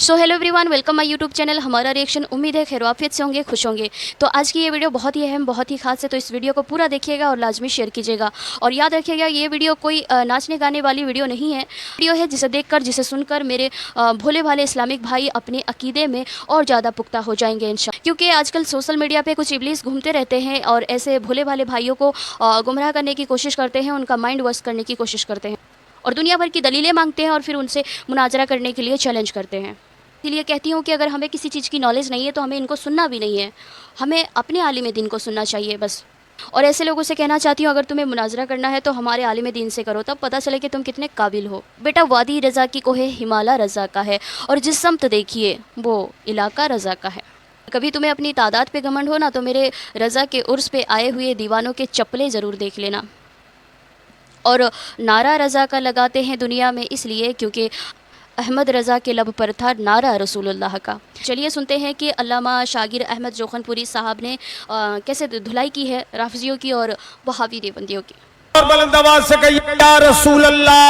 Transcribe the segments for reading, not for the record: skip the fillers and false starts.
So hello everyone, welcome my YouTube channel. हमारा reaction उम्मीद है खैरियत से होंगे, खुश होंगे। तो आज की ये वीडियो बहुत ही अहम, बहुत ही खास है, तो इस वीडियो को पूरा देखिएगा और लाजमी शेयर कीजिएगा। और याद रखिएगा, ये वीडियो कोई नाचने गाने वाली वीडियो नहीं है। वीडियो है जिसे देखकर, जिसे सुनकर मेरे भोले भाले इस्लामिक भाई अपने अकीदे में और ज़्यादा पुख्ता हो जाएंगे इंशाअल्लाह। क्योंकि आजकल सोशल मीडिया पर कुछ इब्लीस घूमते रहते हैं और ऐसे भोले भाले भाइयों को गुमराह करने की कोशिश करते हैं, उनका माइंड वॉश करने की कोशिश करते हैं और दुनिया भर की दलीलें मांगते हैं और फिर उनसे मुनाजरा करने के लिए चैलेंज करते हैं। इसलिए कहती हूँ कि अगर हमें किसी चीज़ की नॉलेज नहीं है तो हमें इनको सुनना भी नहीं है, हमें अपने आलिम दीन को सुनना चाहिए बस। और ऐसे लोगों से कहना चाहती हूँ, अगर तुम्हें मुनाजरा करना है तो हमारे आलिम दीन से करो, तब पता चले कि तुम कितने काबिल हो। बेटा, वादी रज़ा की कोहे हिमालय रज़ा का है और जिस समत देखिए वो इलाका रज़ा का है। कभी तुम्हें अपनी तादाद पे घमंड हो ना, तो मेरे रज़ा के उर्स पे आए हुए दीवानों के चप्पलें ज़रूर देख लेना। और नारा रज़ा का लगाते हैं दुनिया में इसलिए क्योंकि अहमद रज़ा के लब पर था नारा रसूलुल्लाह का। चलिए सुनते हैं कि अल्लामा शागिर अहमद जोखनपुरी साहब ने कैसे धुलाई की है राफिजियों की और वहाबी देवबंदियों की। और बुलंद आवाज से कहिए या रसूल अल्लाह।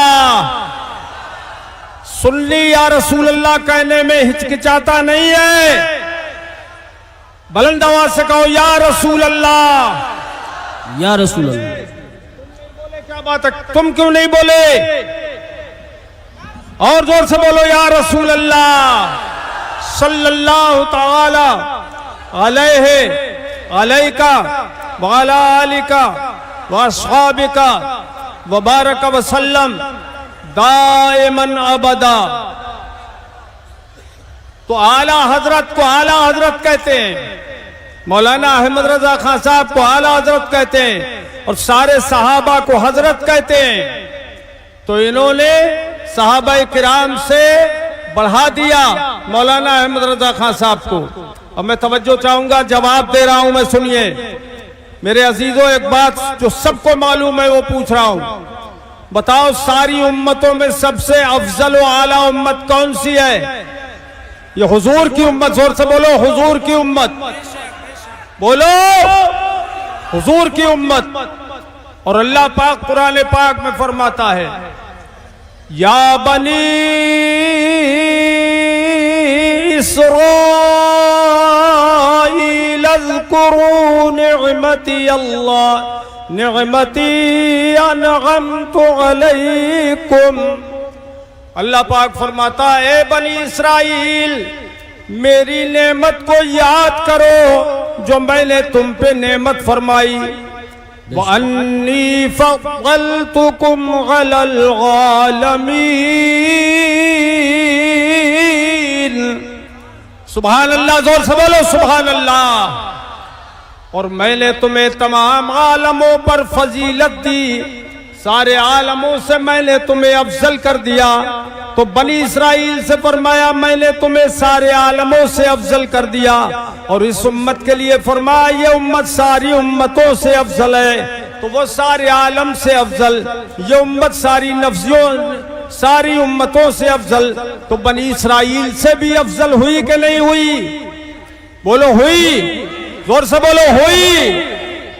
सुन्नी या रसूल अल्लाह कहने में हिचकिचाता नहीं है। बुलंद आवाज से कहो या रसूल अल्लाह, या रसूल अल्लाह। बोले क्या बात है, तुम क्यों नहीं बोले? और जोर से बोलो या रसूल अल्लाह सल्लल्लाहु ताला अलैहि अलैका व अला आलिका व अस्हाबिका व बारक व सल्लम दाइमन अबदा। तो आला हजरत को आला हजरत कहते हैं, मौलाना अहमद रजा खान साहब को आला हजरत कहते हैं और सारे सहाबा को हजरत कहते हैं। तो इन्होंने सहाबाए किराम से बढ़ा दिया मौलाना अहमद रजा खान साहब को। अब मैं तवज्जो चाहूंगा, जवाब दे रहा हूं मैं, सुनिए मेरे अजीजों। एक बात जो सबको मालूम है वो पूछ रहा हूं, बताओ सारी उम्मतों में सबसे अफजल व आला उम्मत कौन सी है? ये हुजूर की उम्मत। जोर से बोलो हुजूर की उम्मत, बोलो हुजूर की उम्मत। और अल्लाह पाक कुरान पाक में फरमाता है, या बनी इस्राईल अज़्कुरू निअमती अल्लाह निअमती अनअमतु अलैकुम। अल्लाह पाक फरमाता है, ए बनी इस्राईल, मेरी नेमत को याद करो जो मैंने तुम पे नेमत फरमाई। वअन्नी फज़्ज़लतुकुम अलल आलमीन। सुभान अल्लाह, जोर से बोलो सुभान अल्लाह। और मैंने तुम्हें तमाम आलमों पर फजीलत दी, सारे आलमों से मैंने तुम्हें अफजल कर दिया। तो बनी इस्राइल से फरमाया, मैंने तुम्हें सारे आलमों से अफजल कर दिया। और इस उम्मत के लिए फरमाया, ये उम्मत सारी उम्मतों से अफजल है, तो वो सारे आलम से अफजल। ये उम्मत सारी नफ्सियों, सारी उम्मतों से अफजल। तो बनी इस्राइल से भी अफजल हुई कि नहीं हुई? बोलो हुई, जोर से बोलो हुई।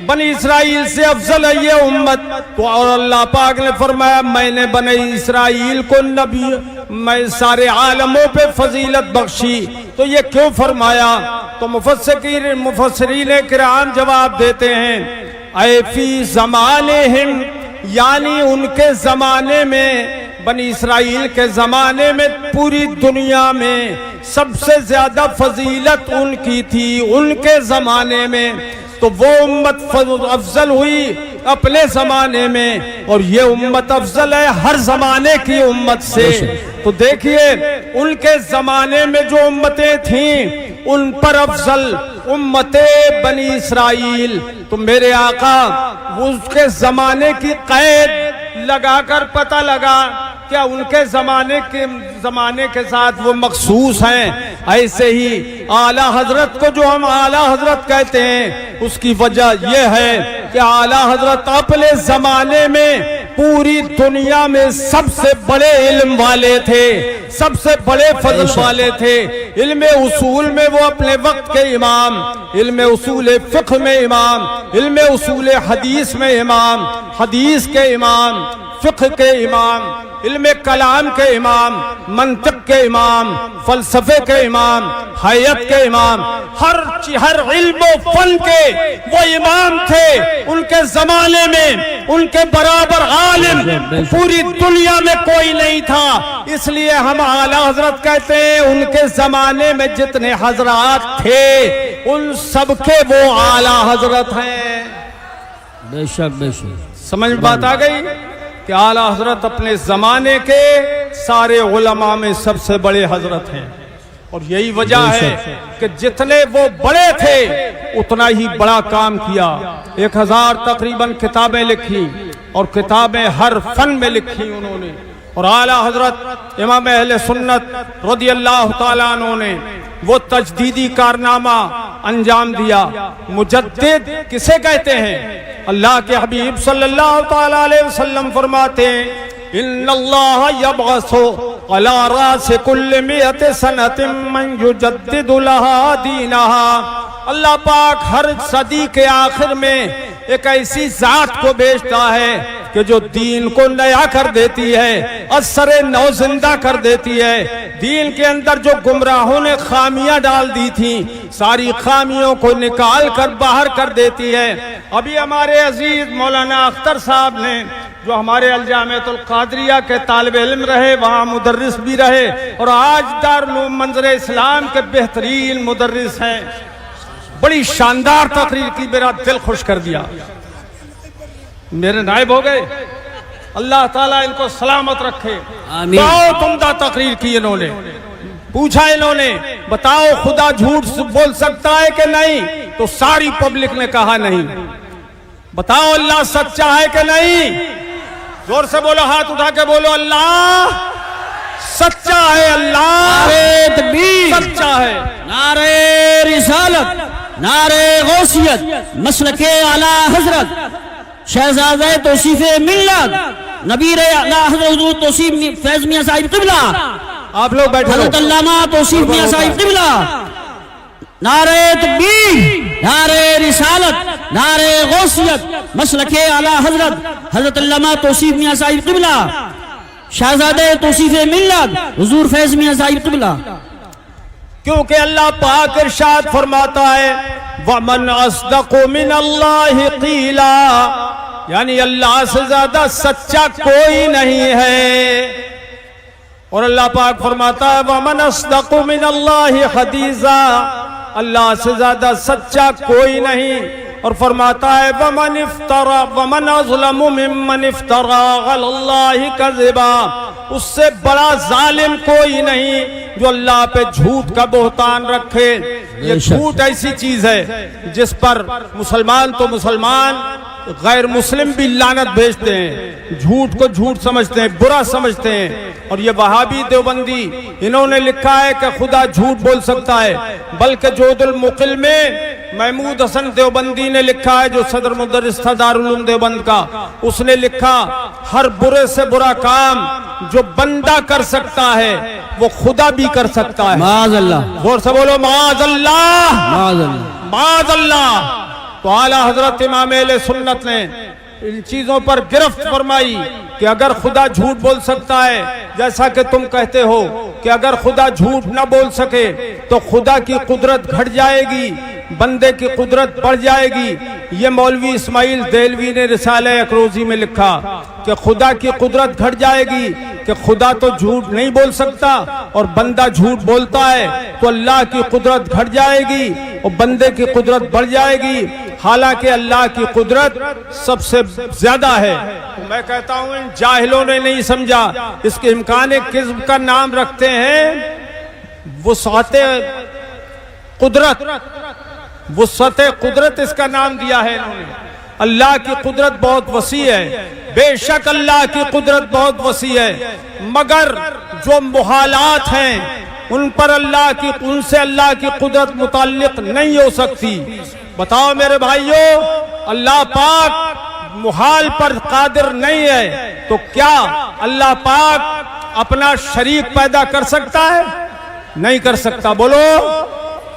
बनी इस्राइल से अफजल है ये उम्मत। तो और अल्लाह पाक ने फरमाया, मैंने बनी इस्राइल को नबी, मैं सारे आलमों पे फजीलत बख्शी। तो ये क्यों फरमाया? तो मुफस्सिरीन किराम जवाब देते हैं, ऐ फी ज़मानिहिम, यानी उनके जमाने में, बनी इस्राइल के जमाने में पूरी दुनिया में सबसे ज्यादा फजीलत उनकी थी, उनके जमाने में। तो वो उम्मत अफजल हुई अपने जमाने में, और ये उम्मत अफजल है हर जमाने की उम्मत से। तो देखिए, उनके जमाने में जो उम्मतें थीं उन पर अफजल उम्मते बनी इस्राइल। तो मेरे आका उसके जमाने की कैद लगाकर पता लगा क्या उनके जमाने के साथ वो मखसूस हैं। ऐसे ही आला हजरत को जो हम आला हजरत कहते हैं, उसकी वजह यह है कि आला हजरत अपने जमाने में पूरी दुनिया में सबसे बड़े इल्म वाले थे, सबसे बड़े फजल वाले थे। इल्म उसूल में वो अपने वक्त के इमाम, इल्म उसूल फिक्र में इमाम, इल्म उसूल हदीस में इमाम, हदीस के इमाम, फिक्र के इमाम, इल्म कलाम के इमाम, मंतिक کے امام، فلسفے کے امام، حیات کے امام، ہر علم و فن کے وہ امام تھے. ان کے زمانے میں ان کے برابر عالم پوری دنیا میں کوئی نہیں تھا. اس لیے ہم اعلیٰ حضرت کہتے ہیں ان کے زمانے میں جتنے حضرات تھے ان سب کے وہ اعلیٰ حضرت ہیں. بے شک بے شک. سمجھ میں بات آ گئی کہ اعلیٰ حضرت اپنے زمانے کے سارے علماء میں سب سے بڑے حضرت ہیں. اور یہی وجہ ہے کہ جتنے وہ بڑے تھے اتنا ہی بڑا کام کیا. 1000 تقریباً کتابیں لکھی اور کتابیں ہر فن میں لکھی انہوں نے. اور اعلیٰ حضرت امام اہل سنت رضی اللہ تعالیٰ عنہ نے وہ تجدیدی کارنامہ انجام دیا. مجدد کسے کہتے ہیں؟ اللہ کے حبیب صلی اللہ تعالیٰ علیہ وسلم فرماتے ہیں ان اللہ یبعث علی راس کل 100 سنۃ من یجدد لها دینہا. اللہ پاک ہر صدی کے آخر میں ایک ایسی ذات کو بھیجتا ہے کہ جو دین کو نیا کر دیتی ہے، اثر نو زندہ کر دیتی ہے. دین کے اندر جو گمراہوں نے خامیاں ڈال دی تھیں ساری خامیوں کو نکال کر باہر کر دیتی ہے. ابھی ہمارے عزیز مولانا اختر صاحب نے جو ہمارے الجامعۃ القادریہ کے طالب علم رہے، وہاں مدرس بھی رہے اور آج دارالعلوم منظر اسلام کے بہترین مدرس ہیں، بڑی شاندار تقریر کی، میرا دل خوش کر دیا. میرے نائب ہو گئے، اللہ تعالیٰ ان کو سلامت رکھے. آمین. بہت عمدہ تقریر کی انہوں نے. پوچھا انہوں نے بتاؤ خدا جھوٹ بول سکتا ہے کہ نہیں؟ تو ساری پبلک نے کہا نہیں. بتاؤ اللہ سچا ہے کہ نہیں؟ زور سے بولو، ہاتھ اٹھا کے بولو اللہ سچا ہے، اللہ نعرہ تکبیر، سچا ہے. نعرہ رسالت، نعرہ غوثیت، مسلک اعلیٰ حضرت شہزادہ توصیف ملت نبی اعلیٰ حضرت حضور توصیف فیض میاں صاحب قبلہ، آپ لوگ بیٹھے حضرت علامہ توصیف میاں صاحب قبلہ. نعرہ تکبیر، نعرہ رسالت، نعرہ غوثیت، مسلک اعلیٰ حضرت حضرت علامہ توصیف میاں صاحب قبلہ، شہزادہ توصیف ملت حضور فیض میاں صاحب قبلہ. کیونکہ اللہ پاک ارشاد فرماتا ہے وَمَنْ أَصْدَقُ مِنَ اللَّهِ قِيلًا، یعنی اللہ سے زیادہ سچا کوئی نہیں ہے. اور اللہ پاک فرماتا ہے وَمَنْ أَصْدَقُ مِنَ اللَّهِ حَدِيثًا، اللہ سے زیادہ سچا کوئی نہیں. اور فرماتا ہے وَمَنْ أَظْلَمُ مِمَّنِ افْتَرَىٰ عَلَى اللَّهِ كَذِبًا، اس سے بڑا ظالم کوئی نہیں جو اللہ پہ جھوٹ کا بہتان رکھے. یہ جھوٹ ایسی چیز ہے جس پر مسلمان تو مسلمان غیر مسلم بھی لعنت بھیجتے ہیں، جھوٹ کو جھوٹ سمجھتے ہیں، برا سمجھتے ہیں. اور یہ وہابی دیوبندی انہوں نے لکھا ہے کہ خدا جھوٹ بول سکتا ہے، بلکہ جود المقل میں محمود حسن دیوبندی نے لکھا ہے جو صدر مدرس تھا دارالعلوم دیوبند کا، اس نے لکھا ہر برے سے برا کام جو بندہ کر سکتا ہے وہ خدا بھی کر سکتا ہے. معاذ اللہ، غور سے بولو معاذ اللہ، معاذ اللہ. معاذ اللہ. تو اعلیٰ حضرت امام اہل سنت نے ان چیزوں پر گرفت فرمائی کہ اگر خدا جھوٹ بول سکتا ہے، جیسا کہ تم کہتے ہو کہ اگر خدا جھوٹ نہ بول سکے تو خدا کی قدرت گھٹ جائے گی، بندے کی قدرت بڑھ جائے گی. یہ مولوی اسماعیل دہلوی نے رسالہ اکروزی میں لکھا کہ خدا کی قدرت گھٹ جائے گی کہ خدا تو جھوٹ نہیں بول سکتا اور بندہ جھوٹ بولتا ہے تو اللہ کی قدرت گھٹ جائے گی اور بندے کی قدرت بڑھ جائے گی، حالانکہ اللہ کی قدرت سب سے زیادہ ہے. میں کہتا ہوں ان جاہلوں نے نہیں سمجھا، اس کے امکان کذب کا نام رکھتے ہیں وسعت قدرت. وسعت قدرت اس کا نام دیا ہے انہوں نے. اللہ کی قدرت بہت وسیع ہے، بے شک اللہ کی قدرت بہت وسیع ہے، مگر جو محالات ہیں ان سے اللہ کی قدرت متعلق نہیں ہو سکتی. بتاؤ میرے بھائیو، اللہ پاک محال پر قادر نہیں ہے تو کیا اللہ پاک اپنا شریک پیدا کر سکتا ہے؟ نہیں کر سکتا. بولو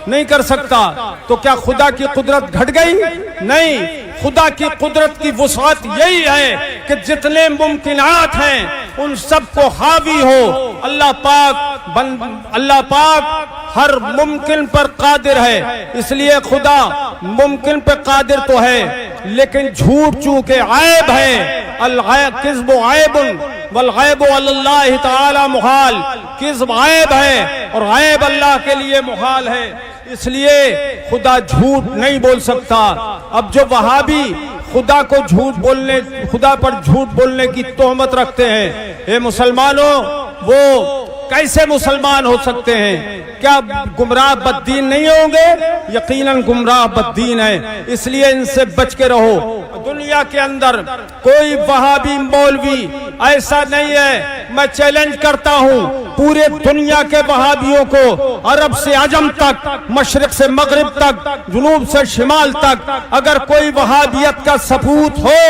نہیں کر سکتا. تو کیا خدا کی قدرت گھٹ گئی؟ نہیں. خدا کی قدرت کی وسعت یہی ہے کہ جتنے ممکنات ہیں उन सब को हावी हो। अल्लाह पाक हर मुमकिन पर कादिर है, इसलिए खुदा मुमकिन पर कादिर तो है, लेकिन झूठ चूंकि ऐब है। किज़्ब ऐबुन वल गैबु अल्लाह ताला मुहाल, किज़्ब ऐब है और गैब अल्लाह के लिए मुहाल है, इसलिए खुदा झूठ नहीं बोल सकता। अब जो वहाबी खुदा पर झूठ बोलने की तोहमत रखते हैं, हे मुसलमानों, वो कैसे मुसलमान हो सकते हैं? क्या गुमराह बद्दीन नहीं होंगे? यकीनन गुमराह बद्दीन है, इसलिए इनसे बच के रहो। दुनिया के अंदर कोई वहाबी मौलवी ऐसा नहीं है, मैं चैलेंज करता हूं पूरे दुनिया के वहाबियों को, अरब से अजम तक, मशरिक से मगरिब तक, जुनूब से शिमाल तक, अगर कोई वहाबियत का सबूत हो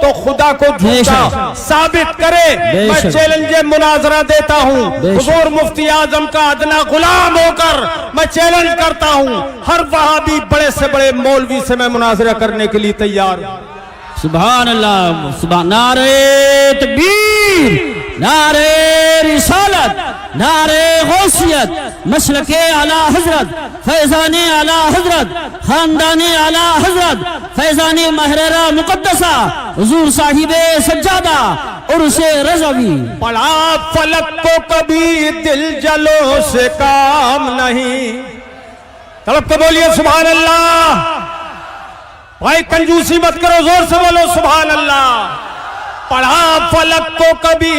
तो खुदा को झूठा साबित करे। मैं चैलेंज मुनाजरा देता हूं हुजूर मुफ्ती आजम का अदना गुलाम होकर मैं चैलेंज करता हूं, हर वहाबी बड़े से बड़े मौलवी से मैं मुनाजरा करने के लिए तैयार हूं। सुभान अल्लाह, सुभान। नारे तकबीर, नारे रिसालत, नारे गौसियत, मसलके आला हजरत, फैजाने आला हजरत, खानदाने आला हजरत, फैजाने महरेरा मुकद्दसा, हुजूर साहिबे सज्जादा उर्से रज़वी। पढ़ा फलक को कभी दिल जलो से काम नहीं, तड़प के बोलिए सुभान अल्लाह। भाई कंजूसी मत करो, जोर से बोलो सुभान अल्लाह। पढ़ा फलक को कभी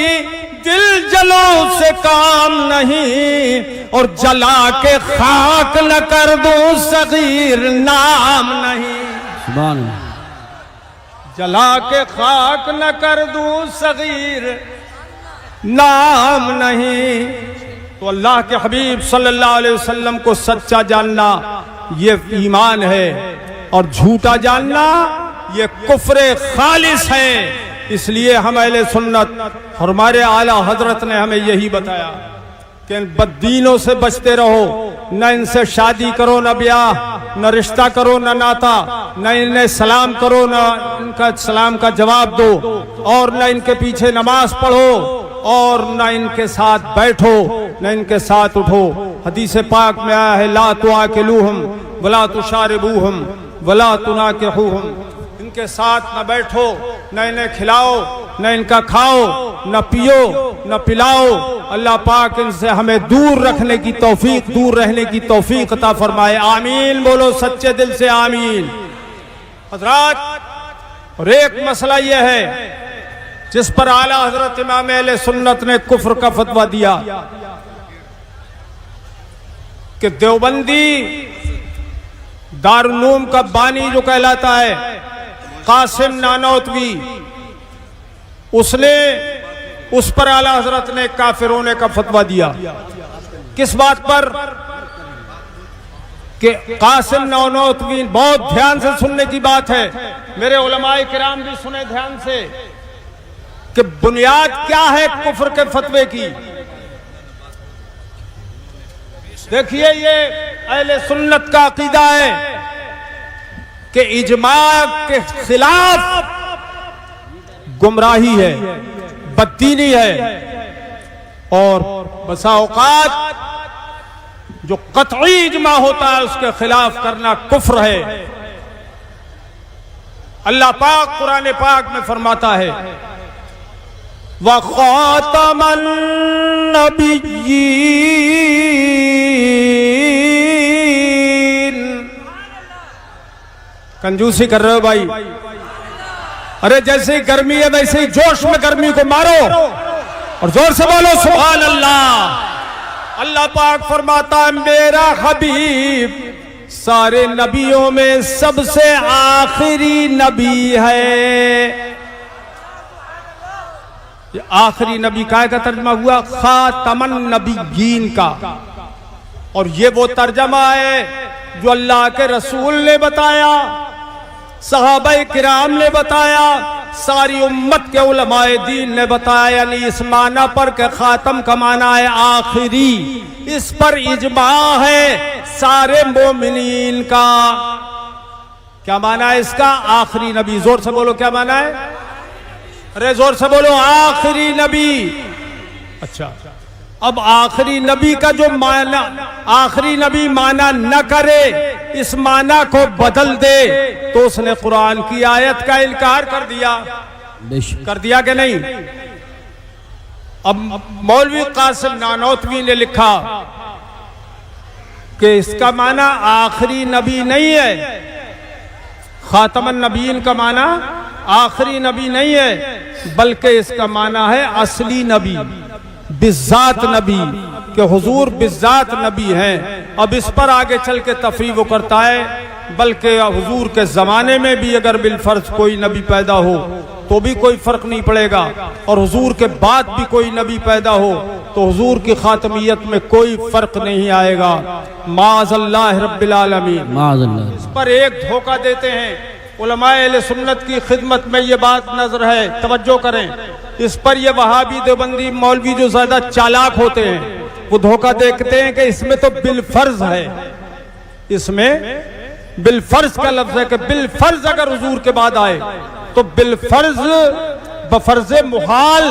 दिल जलो से काम नहीं, और जला के खाक न कर दूं सगीर नाम नहीं। सुभान अल्लाह। जला के खाक न कर दूं सगीर नाम नहीं। तो अल्लाह के हबीब सल्लल्लाहु अलैहि वसल्लम को सच्चा जानना ये ईमान है, और झूठा जानना ये कुफ्र खालिस है। इसलिए हम अहले सुन्नत और हमारे आला हजरत ने हमें यही बताया कि बद्दीनों से बचते रहो, न इनसे शादी करो, न ब्याह, न रिश्ता करो, न नाता, न इन्हें सलाम करो, न इनका सलाम का जवाब दो, और न इनके पीछे नमाज पढ़ो, और न इनके साथ बैठो, न इनके साथ उठो। हदीस पाक में आया है, ला तुआकिलूहुम वला तुशारिबूहुम वला तुनाकिहुहुम, इनके साथ न बैठो, न इन्हें खिलाओ, न इनका खाओ, न पियो, न पिलाओ। अल्लाह पाक इनसे हमें दूर रखने की तौफीक, दूर रहने की तौफीक अता फरमाए। आमीन बोलो सच्चे दिल से आमीन। हजरात, और एक मसला यह है जिस पर आला हजरत इमाम अहले सुन्नत ने कुफ्र का फतवा दिया कि देवबंदी दारुल का बानी जो कहलाता है कासिम नानौतवी, उसने उस पर आला हजरत ने काफिर होने का फतवा दिया। किस बात पर? कि कासिम नानौतवी, बहुत ध्यान से सुनने की बात है, मेरे उलमाए किराम भी सुने ध्यान से, कि बुनियाद क्या है कुफ्र के फतवे की। देखिए, ये अहले सुन्नत का अकीदा है कि इजमा के खिलाफ गुमराही है, बददीनी है, और बसा औकात जो कतई इजमा होता है उसके खिलाफ करना कुफ्र है। अल्लाह पाक कुरान पाक में फरमाता है, व खातमन नबिय्यीन, कंजूसी कर रहे हो भाई? अरे जैसे ही गर्मी है वैसे ही जोश में गर्मी को मारो और जोर से बोलो सुभान अल्लाह। अल्लाह पाक फरमाता है, मेरा हबीब सारे नबियों में सबसे आखिरी नबी है। ये आखिरी नबी का तर्जमा हुआ खातमन नबिय्यीन का, और ये वो तर्जमा है जो अल्लाह के रसूल ने बताया, सहाबाए किराम ने बताया, सारी उम्मत के उलमाए दीन ने बताया। यानी इस माना पर के खातम का माना है आखिरी, इस पर इजमा है सारे मोमिनीन का। क्या माना है इसका? आखिरी नबी। जोर से बोलो क्या माना है? अरे जोर से बोलो, आखिरी नबी। अच्छा, अब आखिरी नबी का जो माना, आखिरी नबी माना न करे, इस माना को बदल दे, तो उसने कुरान की आयत का इनकार कर दिया। कर दिया कि नहीं? अब मौलवी कासिम नानोतवी ने लिखा कि इसका माना आखिरी नबी नहीं है, खातमन नबीन का माना आखिरी नबी नहीं है, बल्कि इसका माना है असली नबी, बिज़ात नबी, कि हुजूर बिज़ात नबी हैं। अब इस पर आगे चल के तफरीह वो करता है, बल्कि हुजूर के ज़माने में भी अगर बिलफर्ज कोई नबी पैदा हो तो भी कोई फ़र्क नहीं पड़ेगा, और हुजूर के बाद भी कोई नबी पैदा हो तो हुजूर की खातमियत में कोई फ़र्क नहीं आएगा। माज़अल्लाह रब्बिल आलमीन। माज़अल्लाह। इस पर एक धोखा देते हैं उलमाए अहले सुन्नत की खिदमत में, ये बात नजर है, तवज्जो करें। इस पर ये वहाबी देवबंदी मौलवी जो ज्यादा चालाक होते हैं वो धोखा देखते हैं कि इसमें तो बिलफर्ज है, इसमें बिलफर्ज का लफ्ज है कि बिलफर्ज अगर हुजूर के बाद आए तो बिलफर्ज बफर्ज मुहाल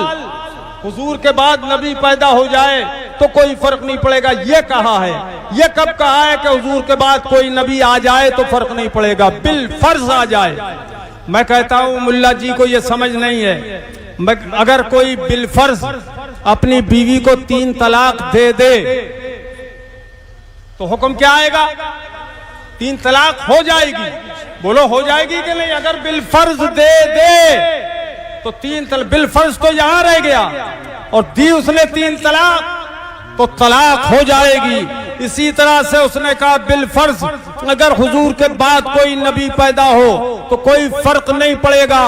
हुजूर के बाद नबी पैदा हो जाए तो कोई फर्क नहीं पड़ेगा। ये कहा है, ये कब कहा है कि हुजूर के बाद कोई नबी आ जाए तो फर्क नहीं पड़ेगा, बिलफर्ज आ जाए। मैं कहता हूं मुल्ला जी को ये समझ नहीं है। अगर कोई बिलफर्ज अपनी बीवी को 3 तलाक दे दे तो हुक्म क्या आएगा? 3 तलाक हो जाएगी। बोलो हो जाएगी कि नहीं? अगर बिलफर्ज दे दे तो 3 तलाक, बिलफर्ज तो यहां रह गया और दी उसने 3 तलाक तो तलाक हो जाएगी। इसी तरह से उसने कहा बिलफर्ज अगर हुजूर के बाद कोई नबी पैदा हो तो कोई फर्क नहीं पड़ेगा,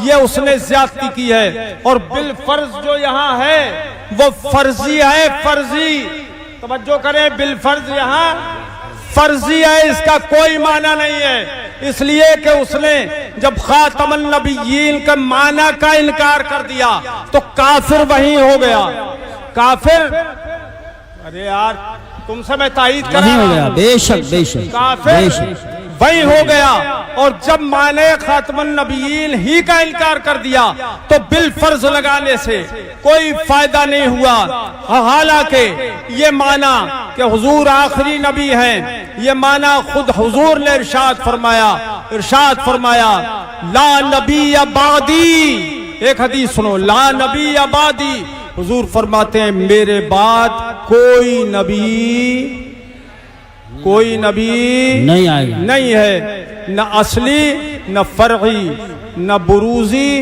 ये उसने ज्यादती की है। और बिलफर्ज जो यहाँ है वो फर्जी है, फर्जी। तवज्जो करें, बिलफर्ज यहाँ फर्जी है, इसका कोई माना नहीं है। इसलिए कि उसने जब खातमन नबीयीन का माना का इनकार कर दिया तो काफिर वहीं हो गया। काफिर, अरे यार तुमसे मैं तायीद कर रहा हूं, बेशक बेशक काफिर वही हो गया। और जब माने खातमन नबीयीन ही का इनकार कर दिया तो बिलफर्ज लगाने से कोई फायदा नहीं हुआ। हालांकि ये माना कि हुजूर आखिरी नबी हैं, ये माना खुद हुजूर ने इरशाद फरमाया ला नबी बादी। एक हदीस सुनो, ला नबी बादी। हुजूर फरमाते हैं मेरे बाद कोई नबी नहीं आएगा, नहीं है, न असली न फर्गी न बुरूजी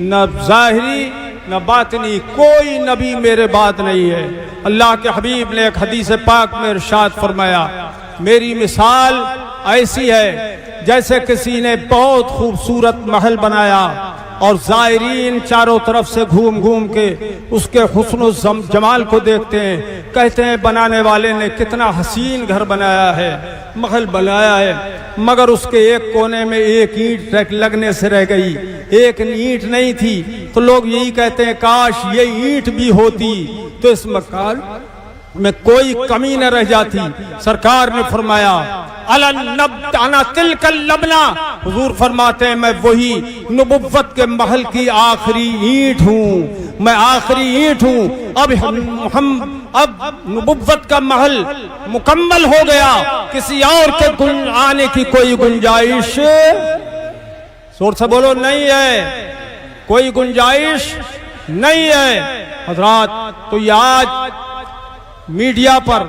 न ज़ाहिरी न बातनी, कोई नबी मेरे बाद नहीं है। अल्लाह के हबीब ने एक हदीस पाक में इरशाद फरमाया, मेरी मिसाल ऐसी है जैसे किसी ने बहुत खूबसूरत महल बनाया और ज़ायरीन चारों तरफ से घूम घूम के उसके हुस्न जमाल को देखते हैं, कहते हैं बनाने वाले ने कितना हसीन घर बनाया है, महल बनाया है, मगर उसके एक कोने में एक ईंट लगने से रह गई, एक ईंट नहीं थी। तो लोग यही कहते हैं काश ये ईंट भी होती तो इस मकान में कोई कमी न रह जाती। सरकार ने फरमाया अना तिलकल लबना, हुजूर फरमाते हैं मैं वही नबुव्वत के महल की आखिरी ईंट हूँ, मैं आखिरी ईंट हूँ। अब नबुव्वत का महल मुकम्मल हो गया, किसी और के आने की कोई गुंजाइश, जोर से बोलो, नहीं है, कोई गुंजाइश नहीं है। हजरात तो आज मीडिया पर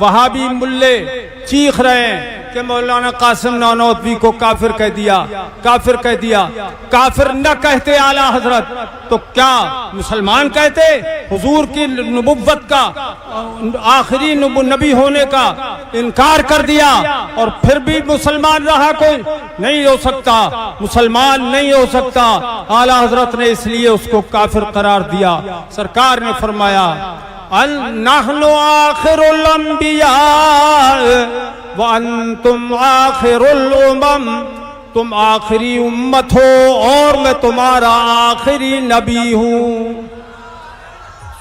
वहाबी मुल्ले चीख रहे हैं कि मौलाना कासिम नानोतवी को काफिर कह दिया, काफिर कह दिया। काफिर न कहते आला हजरत तो क्या मुसलमान कहते? हुजूर की नबुव्वत का आखिरी नबी होने का इनकार कर दिया और फिर भी मुसलमान रहा? कोई नहीं हो सकता, मुसलमान नहीं हो सकता। आला हजरत ने इसलिए उसको काफिर करार दिया। सरकार ने फरमाया नहनु आखिरुल अंबिया व अंतुम आखिरुल उमम, तुम आखिरी उम्मत हो और मैं तुम्हारा आखिरी नबी हूँ।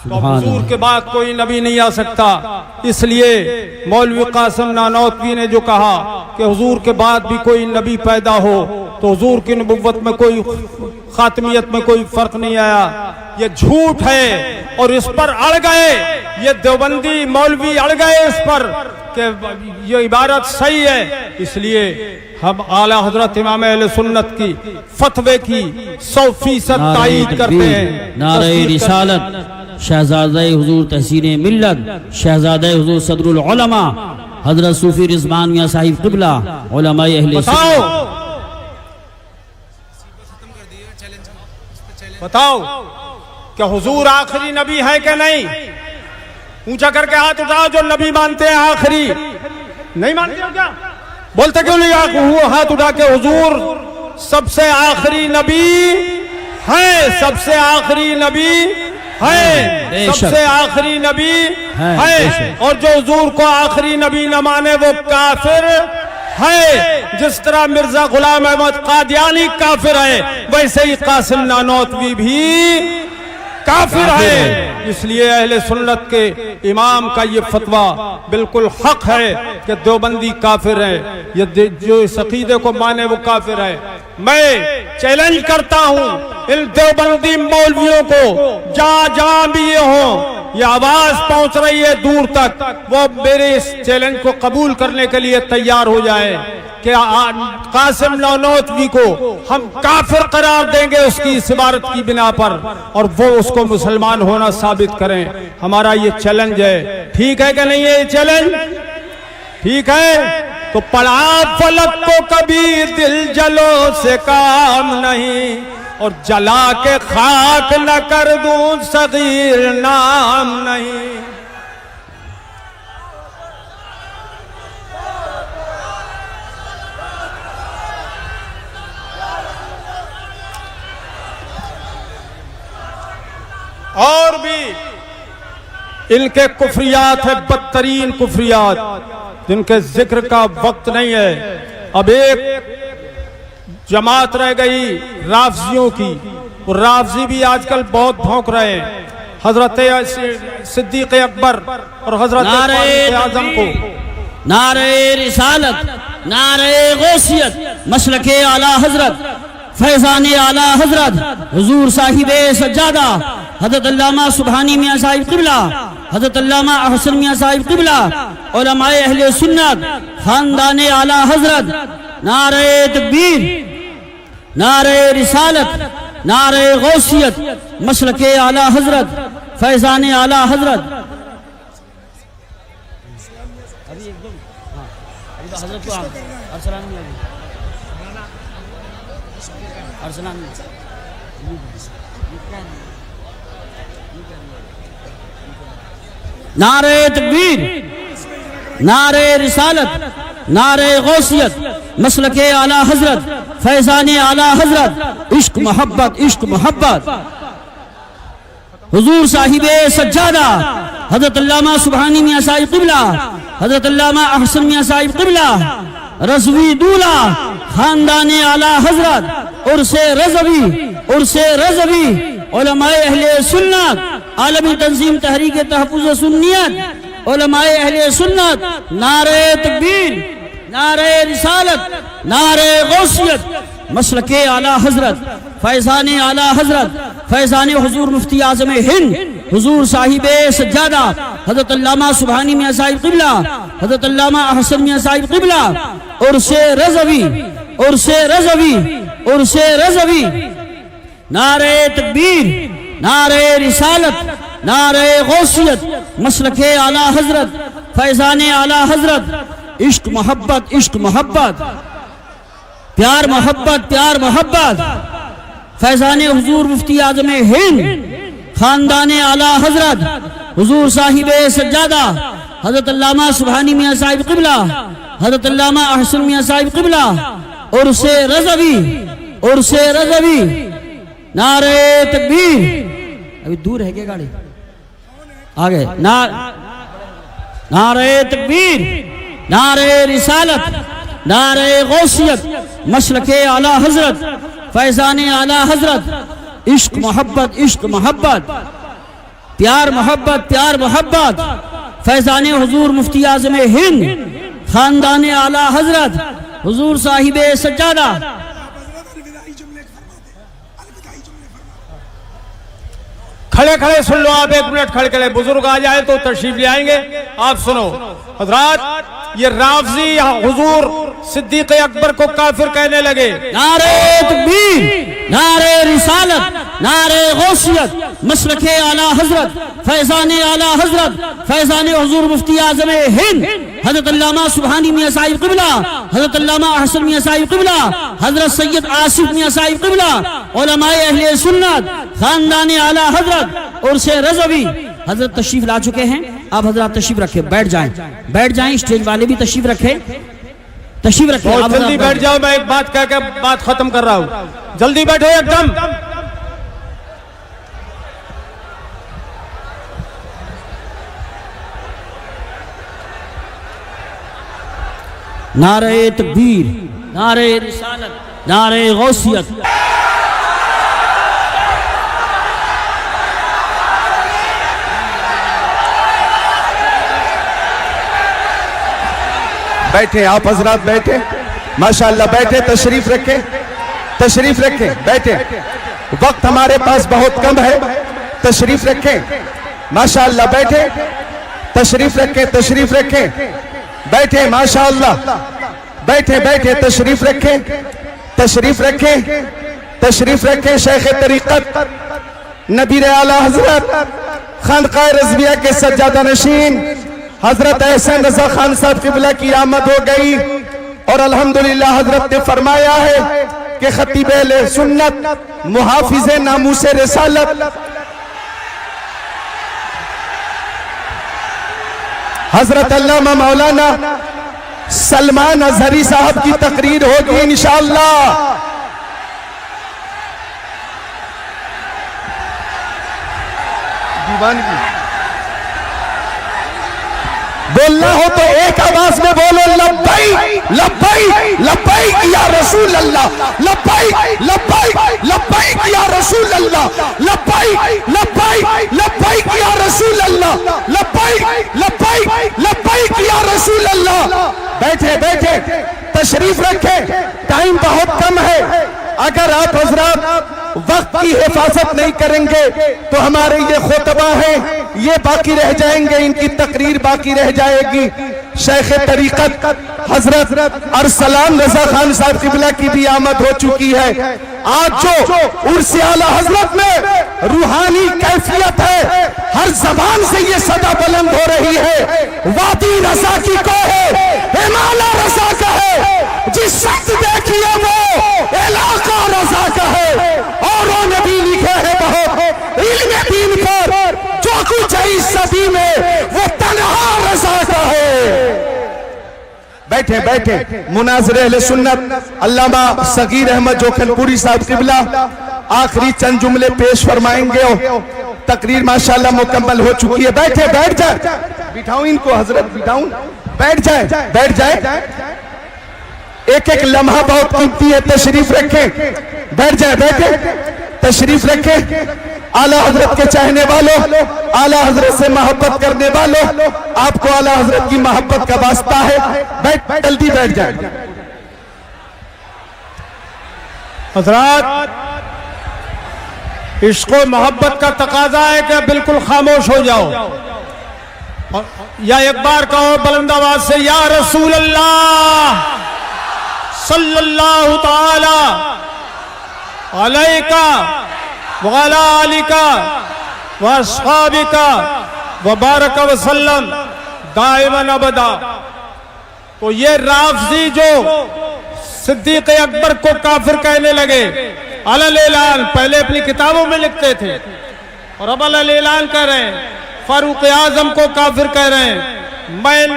तो हुजूर के बाद कोई नबी नहीं आ सकता। इसलिए मौलवी कासिम नानोतवी ने जो कहा कि हुजूर के बाद भी कोई नबी पैदा हो तो हुजूर की नबुव्वत में कोई خاتمیت میں کوئی فرق نہیں آیا. یہ جھوٹ ہے اور اس پر اڑ گئے, یہ دیوبندی مولوی اڑ گئے اس پر کہ یہ عبارت صحیح ہے. اس لیے ہم اعلیٰ حضرت امام اہل سنت کی فتوے کی 100% تائید کرتے ہیں. نعرہ رسالت شہزادہ حضور تحسین ملت شہزادہ حضور صدر العلماء حضرت صوفی رضوان میاں صاحب قبلہ علماء اہل بتاؤ کہ حضور آخری نبی ہے کہ نہیں؟ اونچا کر کے ہاتھ اٹھاؤ جو نبی مانتے ہیں آخری. نہیں مانتے ہو کیا؟ بولتے کیوں نہیں ہاتھ اٹھا کے حضور سب سے آخری نبی ہے, سب سے آخری نبی ہے, سب سے آخری نبی ہے. اور جو حضور کو آخری نبی نہ مانے وہ کافر ہے. جس طرح مرزا غلام احمد قادیانی کافر ہے ویسے ہی قاسم نانوتوی بھی کافر ہے. اس لیے اہل سنت کے امام کا یہ فتویٰ بالکل حق ہے کہ دیوبندی کافر ہے. یہ جو اس عقیدے کو مانے وہ کافر ہے. میں چیلنج کرتا ہوں ان دیوبندی مولویوں کو, جہاں بھی یہ ہوں, یہ آواز پہنچ رہی ہے دور تک, وہ میرے اس چیلنج کو قبول کرنے کے لیے تیار ہو جائے کہ قاسم نانوتوی کو ہم کافر قرار دیں گے اس کی اس عبارت کی بنا پر, اور وہ اس کو مسلمان ہونا ثابت کریں. ہمارا یہ چیلنج ہے. ٹھیک ہے کہ نہیں ہے یہ چیلنج؟ ٹھیک ہے تو پڑھا فلک کو کبھی دل جلو سے کام نہیں, اور جلا کے خاک نہ کر دوں صغیر نام نہیں. اور بھی ان کے کفریات ہیں, بدترین کفریات, جن کے ذکر کا وقت نہیں ہے. اب ایک جماعت رہ گئی رافضیوں کی, اور رافضی بھی آج کل بہت بھونک رہے ہیں حضرت صدیق اکبر اور حضرت فاروق اعظم کو. نعرہ رسالت, نعرہ غوثیت, مسلک اعلیٰ حضرت, فیضان اعلیٰ حضرت حضور صاحب سجادہ حضرت علامہ سبحانی میاں صاحب قبلہ, حضرت علامہ احسن میاں صاحب قبلہ, علماء اہل سنت, خاندان اعلیٰ حضرت. نعرہ تکبیر, نعرہ رسالت, نعرہ غوثیت, مسلک اعلیٰ حضرت, فیضان اعلیٰ حضرت. نعرہ تکبیر, نعرہ رسالت, نعرہ غوثیت, مسلک اعلیٰ حضرت, فیضان اعلیٰ حضرت. عشق محبت, عشق محبت. حضور صاحب سجادہ حضرت علامہ سبحانی میاں صاحب قبلہ, حضرت علامہ احسن میاں صاحب قبلہ, رضوی دولہ, خاندان اعلیٰ حضرت, عرس رضوی, عرس رضوی, علماء اہل سنت, عالمی تنظیم تحریک تحفظ سنیت, علماء اہل سنت. نعرہ تکبیر, نعرہ رسالت, نعرہ غوثیت, مسلک اعلیٰ حضرت, فیضان اعلیٰ حضرت, فیضان حضور مفتی اعظم ہند حضور صاحب سجادہ حضرت علامہ سبحانی میاں صاحب قبلہ, حضرت علامہ احسن میاں صاحب قبلہ, عرس رضوی, عرس رضوی, عرس رضوی. نعرہ تکبیر, نعرہ رسالت, نعرہ غوثیت, مسلک اعلیٰ حضرت, فیضان اعلیٰ حضرت. عشق محبت, عشق محبت, پیار محبت, پیار محبت. فیضان حضور مفتی اعظم ہند, خاندان اعلیٰ حضرت, حضور صاحب سجادہ حضرت علامہ سبحانی میاں صاحب قبلہ, حضرت علامہ احسن میاں صاحب قبلہ, عرس رضوی, عرس رضوی. نعرہ تکبیر. ابھی دور ہے کیا گاڑی آگے. نعرہ تکبیر, نعرہ رسالت, نعرہ غوثیت, مسلک اعلیٰ حضرت, فیضان اعلیٰ حضرت. عشق محبت, عشق محبت, پیار محبت, پیار محبت. فیضان حضور مفتی اعظم ہند, خاندان اعلیٰ حضرت, حضور صاحب سجادہ. کھڑے کھڑے سن لو آپ، 1 منٹ کھڑے کھڑے، بزرگ آ جائیں تو تشریف لے آئیں گے، آپ سنو حضرات۔ یہ رافضی حضور صدیق اکبر کو کافر کہنے لگے۔ نعرہ تکبیر، نعرہ رسالت، نعرہ غوثیت، مسلک اعلی حضرت، فیضان اعلی حضرت، فیضان حضور مفتی اعظم ہند حضرت علامہ سبحانی میاں صاحب قبلہ، حضرت علامہ حسن میاں صاحب قبلہ، حضرت سید آصف میاں صاحب قبلہ، علماء اہل سنت، خاندان اعلی حضرت عرس رضوی حضرت تشریف لا چکے ہیں۔ آپ حضرات تشریف رکھیں، بیٹھ جائیں، بیٹھ جائیں، اسٹیج والے بھی تشریف رکھیں، تشریف رکھیں۔ بہت جلدی بیٹھ جاؤ، میں ایک بات کہہ کے بات ختم کر رہا ہوں، جلدی بیٹھو ایک دم۔ نعرہ تکبیر، نعرہ رسالت، نعرہ غوثیت۔ بیٹھیں آپ حضرات، بیٹھیں ماشاءاللہ، بیٹھیں، تشریف رکھیں، تشریف رکھیں، بیٹھیں، وقت ہمارے پاس بہت کم ہے، تشریف رکھیں ماشاءاللہ، بیٹھیں، تشریف رکھیں، تشریف رکھیں، بیٹھیں ماشاءاللہ، بیٹھیں بیٹھیں، تشریف رکھیں، تشریف رکھیں، تشریف رکھیں۔ شیخ طریقت نبیر اعلیٰ حضرت خانقاہ رضویہ کے سجادہ نشین حضرت احسن رضا خان صاحب قبلہ کی آمد ہو گئی، اور الحمدللہ حضرت نے فرمایا ہے کہ خطیب اہل سنت، محافظ ناموس رسالت حضرت علامہ مولانا سلمان اظہری صاحب کی تقریر ہوگی انشاءاللہ۔ دیوان کی بولنا ہو تو ایک آواز میں بولو، لبیک لبیک لبیک یا رسول اللہ، لبیک لبیک لبیک یا رسول اللہ، لبیک لبیک لبیک یا رسول اللہ، لبیک لبیک لبیک یا رسول اللہ۔ بیٹھے بیٹھے، تشریف رکھیں، ٹائم بہت کم ہے، اگر آپ حضرات وقت کی حفاظت نہیں کریں گے تو ہمارے یہ خطبہ ہیں یہ باقی رہ جائیں گے، ان کی تقریر باقی رہ جائے گی۔ شیخ طریقت حضرت ارسلان رضا خان صاحب قبلہ کی بھی آمد ہو چکی ہے۔ آج جو عرس اعلیٰ حضرت میں روحانی کیفیت ہے، ہر زبان سے یہ صدا بلند ہو رہی ہے، وادی رضا کی کوہ ہمالہ رضا کا ہے، جس شخص دیکھیے وہ علاقہ رضا کا ہے، اوروں نے بھی لکھے ہیں بہت علم دین پر، جو کچھ ہے اس صدی میں وہ تنہا رضا کا ہے۔ بیٹھے بیٹھے، مناظر اہل سنت علامہ صغیر احمد جوکھن پوری صاحب قبلہ آخری چند جملے پیش فرمائیں گے، تقریر ماشاءاللہ مکمل ہو چکی ہے۔ بیٹھے، بیٹھ جائیں، بٹھاؤں ان کو حضرت، بٹھاؤں، بیٹھ جائیں، بیٹھ جائیں، ایک ایک لمحہ بہت قیمتی ہے، تشریف رکھیں، بیٹھ جائیں، بیٹھیں، تشریف رکھیں۔ اعلیٰ حضرت کے چاہنے والوں، اعلیٰ حضرت سے محبت کرنے والوں، آپ کو اعلیٰ حضرت کی محبت کا واسطہ ہے، بیٹھ، جلدی بیٹھ جائیں۔ حضرات، عشق و محبت کا تقاضا ہے کہ بالکل خاموش ہو جاؤ، یا ایک بار کہو بلند آواز سے، یا رسول اللہ صلی اللہ تعالی علیکہ وعلی آلکہ واصحابکہ وبارک وسلم دائماً ابدا۔ تو یہ رافضی جو صدیق اکبر کو کافر کہنے لگے، علی اعلان، پہلے اپنی کتابوں میں لکھتے تھے اور اب علی اعلان کہہ رہے ہیں، فاروق اعظم کو کافر کہہ رہے ہیں۔ میں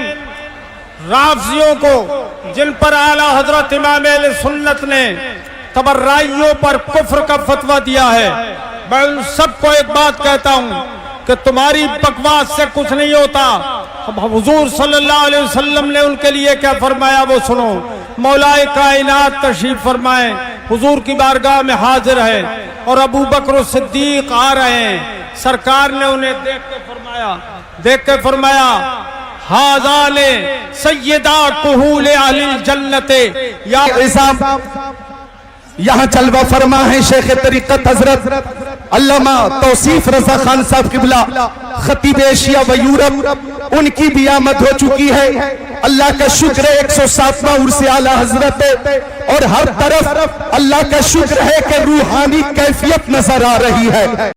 رافضیوں کو، جن پر اعلیٰ حضرت امام اہل سنت نے تبرائیوں پر کفر کا فتویٰ دیا ہے، میں ان سب کو ایک بات کہتا ہوں کہ تمہاری بکواس سے کچھ نہیں ہوتا۔ حضور صلی اللہ علیہ وسلم نے ان کے لیے کیا فرمایا وہ سنو۔ مولا کائنات تشریف فرمائیں، حضور کی بارگاہ میں حاضر ہے اور ابو بکر صدیق آ رہے ہیں، سرکار نے انہیں دیکھ کے فرمایا حاضان سیدہ کہول اہل الجنت یا یہاں چلوہ فرما ہے شیخ طریقت حضرت علامہ توصیف رضا خان صاحب قبلہ خطیب ایشیا و یورپ، ان کی بھی آمد ہو چکی ہے۔ اللہ کا شکر ہے 107واں عرس اعلیٰ حضرت ہے، اور ہر طرف اللہ کا شکر ہے کہ روحانی کیفیت نظر آ رہی ہے۔